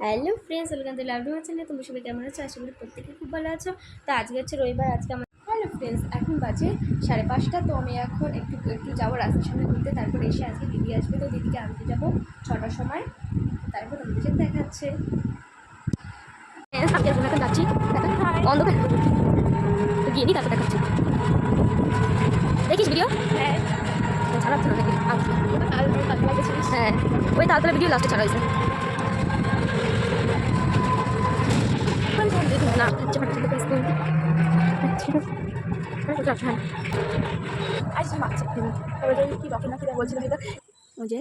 Hello friends, welcome to lovely my channel. তোমরা সবাই কেমন আছো? আশা করি প্রত্যেকে খুব ভালো আছো। তো আজকে হচ্ছে রবিবার। আজকে আমার হ্যালো ফ্রেন্ডস, এখন বাজে 5:30। তো আমি এখন একটু যাবো রাস্তার সামনে ঘুরতে। তারপর এসে আজকে দিদি আসবে, তো দিদিকে আনতে যাবো 6টার সময়। তারপর তোমাদের সাথে দেখা হচ্ছে। আমি এখন যাচ্ছি অন্ধকার, তো গিয়ে নিই, তারপর দেখাচ্ছি। দেখিস ভিডিও? হ্যাঁ, ছাড়াচ্ছে না দেখি। হ্যাঁ, ওই তালতলা ভিডিও লাস্টে ছাড়া হয়েছে। না ওই যে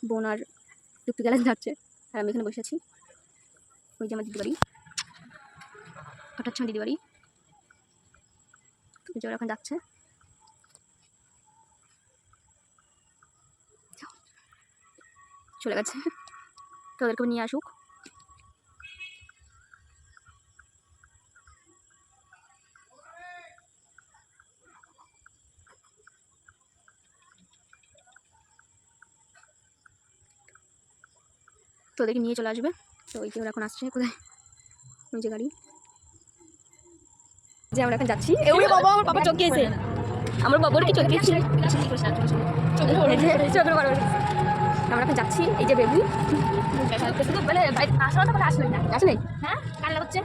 বোন আর টুকটুকি গেলেন যাচ্ছে, আর আমি এখানে বসে আছি। ওই যে আমার দিদি বাড়ি, হঠাৎ দিদি বাড়ি, যে ওরা এখন যাচ্ছে। চলে গেছে, তো ওদেরকে নিয়ে আসুক। তো ওদেরকে নিয়ে চলে আসবে। তো ওই যে ওরা এখন আসছে। কোথায়? ওই যে গাড়ি, যে আমরা এখন যাচ্ছি। ওরে বাবা, আমার বাবা চমকেছে। আমার বাবার কি চমকেছে? আমরা এখন যাচ্ছি। এই যে বেবি বলে আসলে তো বলে আসলে না, আসলে হ্যাঁ কান্না হচ্ছে।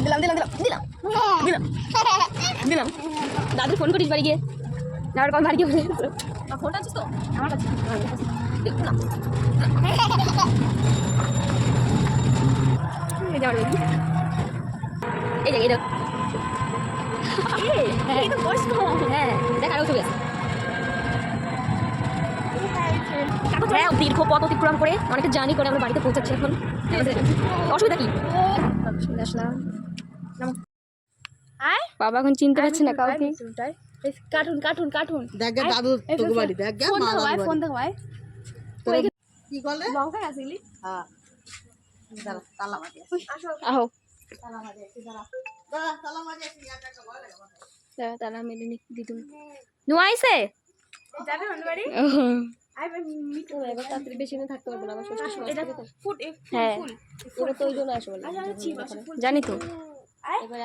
দিলাম দিলাম দিলাম দিলাম দিলাম দিলাম। দাদু ফোন করিস বাড়ি গিয়ে, দাদার কল বাড়ি গিয়ে বলে ফোনটা আছিস তো আমার কাছে। দেখলাম এই যাওয়ার বেবি, এই যে এই তো কষ্ট। হ্যাঁ দেখ, আরও ছবি আছে। হ্যাঁ, দীর্ঘ পথ অতিক্রম করে অনেকটা জার্নি করে আমরা বাড়িতে পৌঁছাচ্ছি এখন। অসুবিধা কি? আসলাম। বাবা এখন চিনতে পারছে না কাউকে। কার্টুন কার্টুন কার্টুন দেখ দাদু তোকে বাড়ি দেখ ফোন দাও ভাই, ফোন দাও ভাই। কি করলে লঙ্কা আসিলি? হ্যাঁ দাঁড়া, তালা মারি আসো। আহো তালা মারি আসি, দাঁড়া দাঁড়া, তালা মারি আসি। একা বলে দাঁড়া, তালা মেরে নি দিদু নুয়াইছে যাবে অন্য বাড়ি। এবার তাড়াতাড়ি বেশি দিন থাকতে পারবো না, আমার ষষ্ঠী সময়। হ্যাঁ এবার তো ওই জন্য আসবো জানি তো।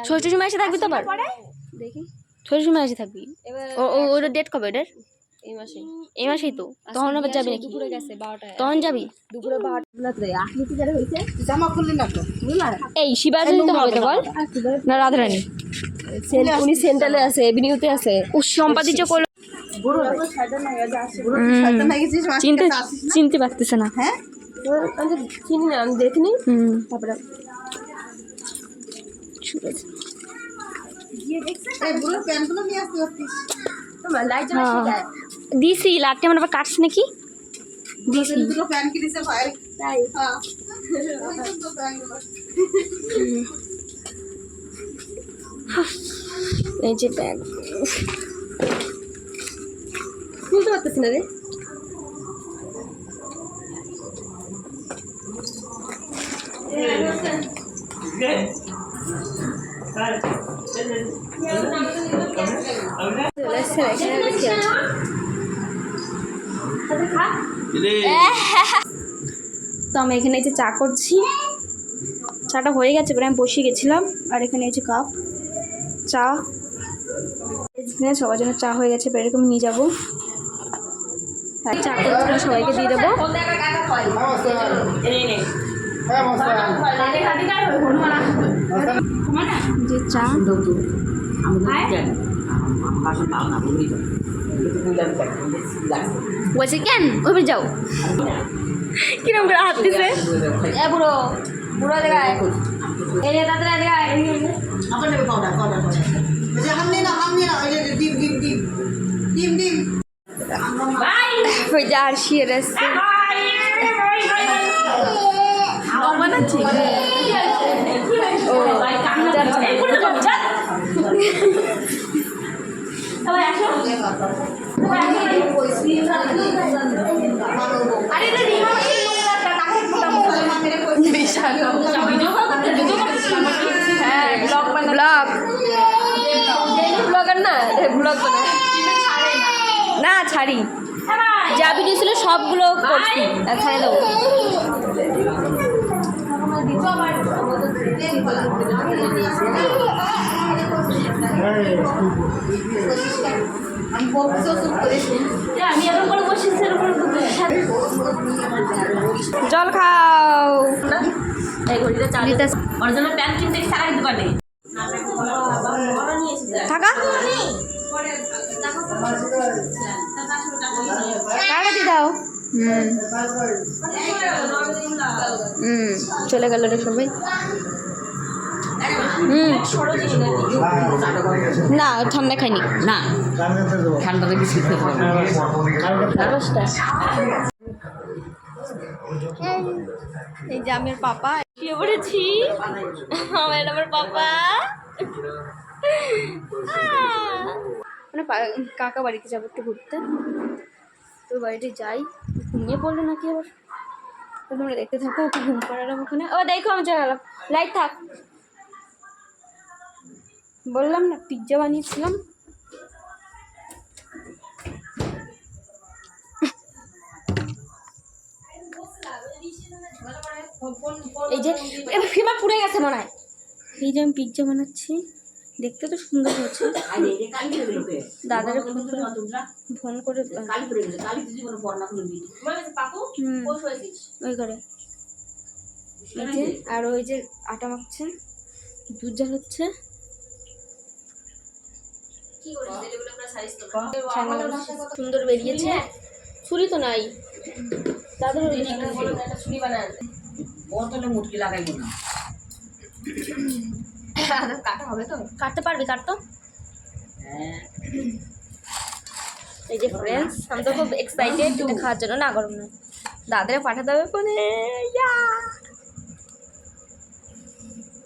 ষষ্ঠী সময় এসে থাকবি তো আবার, দেখি ষষ্ঠী সময় এসে থাকবি। ওর ডেট কবে? ওটার এই মাসেই। এই মাসেই তো, তখন আবার যাবি নাকি? দুপুরে গেছে 12টায়, তখন যাবি দুপুরে 12টা। আসলি কি যারা হইছে জামা খুললি না তো? এই শিবাজি তো হবে তো বল না রাধারানী? উনি সেন্ট্রালে আছে, এভিনিউতে আছে। সম্পাদিত করলো চিনতে পারতেছে না। হ্যাঁ চিনি না, আমি দেখিনি। তারপরে দিছি লাটে, আমার আবার কাটছে নাকি? দিছি এই যে ব্যাগ খুলতে পারতেছি না রে। তো আমি এখানে এই যে চা করছি, চাটা হয়ে গেছে, পরে আমি বসিয়ে গেছিলাম। আর এখানে এই যে কাপ চা, এখানে সবার জন্য চা হয়ে গেছে, এরকম নিয়ে যাবো। চা করে সবাইকে দিয়ে দেবো। যে চা বলছে কেন ওইবার যাও, কিরম করে হাত দিছে বুড়ো বুড়ো দেখায়। আর শিয়ে আসছে না ছাড়ি, যা ভিডিও ছিল সবগুলো করছি, ছাড়ে দেবো। জল খাও থাকা কাটি দাও। চলে গেল রে সবাই। না ঠান্ডা খাইনি না ঠান্ডাতে বিস্কুট খেতে হবে। এই যে আমার পাপা শুয়ে পড়েছি। আমার পাপা মানে কাকা বাড়িতে যাবো একটু ঘুরতে, তো বাড়িতে যাই। ঘুমিয়ে পড়লো নাকি আবার, তোমরা দেখতে থাকো। ওকে ঘুম পাড়ালাম ওখানে। ও দেখো আমি চলে গেলাম, লাইট থাক। বললাম না পিৎজা বানিয়েছিলাম। এই যে ফিমা পুড়ে গেছে মনে হয়। এই যে আমি পিৎজা বানাচ্ছি, দেখতে তো সুন্দর হচ্ছে। দাদারে ফোন করে ওই করে। আর ওই যে আটা মাখছে, দুধ জাল হচ্ছে। সুন্দর বেরিয়েছে। ছুরি তো নাই দাদার, ছুরি বানায় বোতলে মুটকি লাগাইবো না। কাটা হবে তো, কাটতে পারবি কাটতো। এই যে ফ্রেন্ডস, আমি তো খুব এক্সাইটেড এটা খাওয়ার জন্য। না গরম না, দাদারে পাঠাতে হবে ফোনে।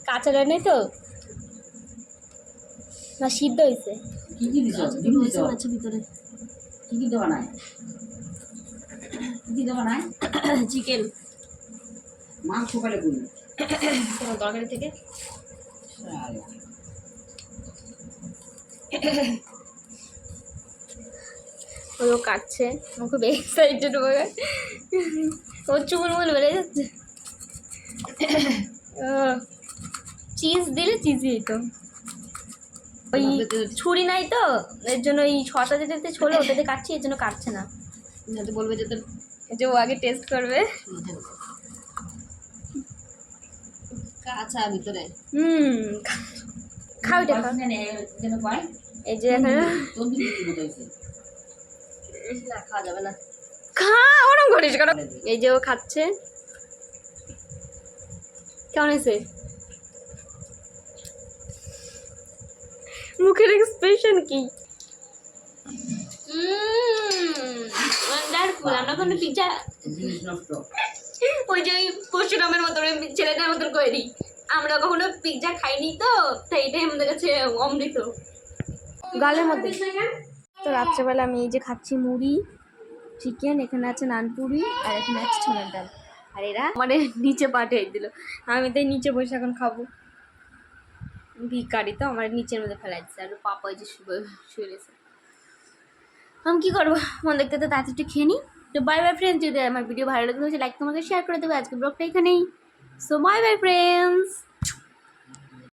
কাঁচা নেই তো না, সিদ্ধ হয়েছে। কি কি দিছো? আচ্ছা ভিতরে কি কি দেওয়া নাই? কি কি দেওয়া নাই? চিকেন মাংস পালে কোন তোমার তরকারি থেকে। ও কাটছে, ও খুব এক্সাইটেড হয়ে ওর চুলমুল বেড়ে যাচ্ছে। চিজ দিলে চিজই তো, ওই ছুরি নাই তো এর জন্য ওই ছটা যেতে ছোলো ওটাতে কাটছি, এর জন্য কাটছে না। যাতে বলবে যে ও আগে টেস্ট করবে। কাঁচা ভিতরে খাও এটা খাও। এই যে খাওয়া যাবে না, খা ওরম করিস কেন। এই যে ও খাচ্ছে, কেমন হয়েছে? মুখের এক্সপ্রেশন কি? ওয়ান্ডারফুল। আমরা কোনো পিজ্জা ওই যে ওই পরশুরামের মতন ছেলেটার মতন করি, আমরা কখনো পিজ্জা খাইনি তো, তাই এটাই আমাদের কাছে অমৃত গালের মধ্যে। তো রাত্রেবেলা আমি এই যে খাচ্ছি মুড়ি চিকেন, এখানে আছে নানপুরি আর এখানে আছে ছোলার ডাল। আর এরা মানে নিচে পাঠিয়ে দিল, আমি তাই নিচে বসে এখন খাবো। ভিকারি তো আমার নিচের মধ্যে ফেলাই দিচ্ছে। আর পাপা ওই যে শুয়ে রয়েছে। আমি কী করবো, মন দেখতে তো তাড়াতাড়ি খেয়ে নিই। তো বাই বাই ফ্রেন্ডস। যদি আমার ভিডিও ভালো লাগে লাইক তোমাকে শেয়ার করে দেবে। আজকে ব্লগটা এখানেই। So bye bye friends.